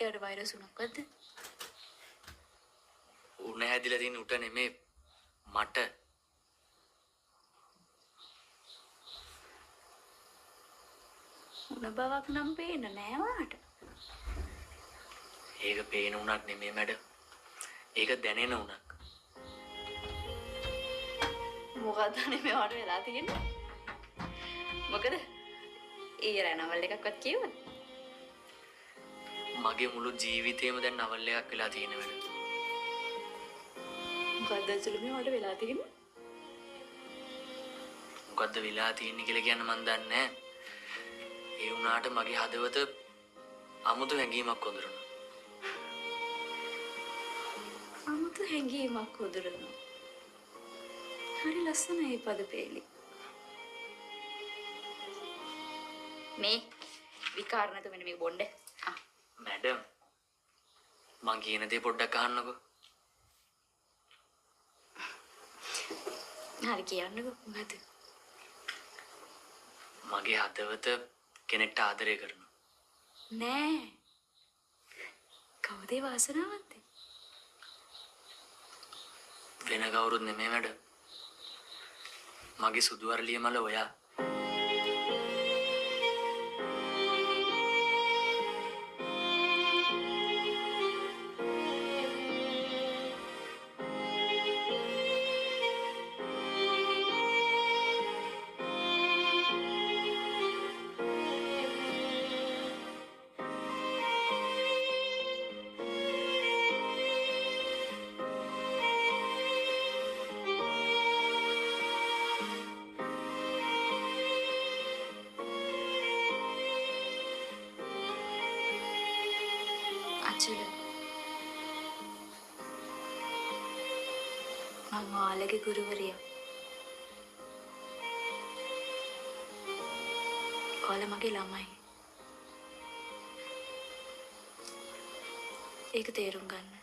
එයාට වෛරස් උනක්වත්ද? උණ හැදිලා තියෙන උට නෙමේ මට. උණ බවක් නම් පේන්න නෑ වාට. ඒක පේන උණක් නෙමේ මැඩම්. ඒක දැනෙන උණක්. මොකක්ද නෙමේ වාට වෙලා තියෙන්නේ? මොකද? ඊයර නවල් එකක්වත් කියවද? මගේ මුළු ජීවිතේම දැන් නවල් එකක් වෙලා තියෙන වෙන. මොකක්ද සුළුමේ වාට වෙලා තියෙන්නේ? මොකද්ද වෙලා තියෙන්නේ කියලා කියන්න මන් දන්නේ නැහැ. ඒ වුණාට මගේ හදවත අමුතු හැඟීමක් කොඳුරනවා. අමුතු හැඟීමක් කොඳුරනවා. හරි ලස්සනයි මේ පදපේලි. මේ විකාර නැතු මෙන්න මේක බොණ්ඩ. මැඩම් මං කියන දේ පොඩ්ඩක් අහන්නකෝ. හරි කියන්නකෝ මොකද? මගේ හදවත කෙනෙක්ට ආදරය කරනවා. නෑ. කවුද ඒ වාසනාවන්ත? වෙන කවුරුත් නෙමෙයි මැඩම්. මගේ සුදු අරලිය මල ඔයා. අචල මම ඔයාලගේ ගුරුවරිය. ඔයාලා මගේ ළමයි. ඒක තේරුම් ගන්න.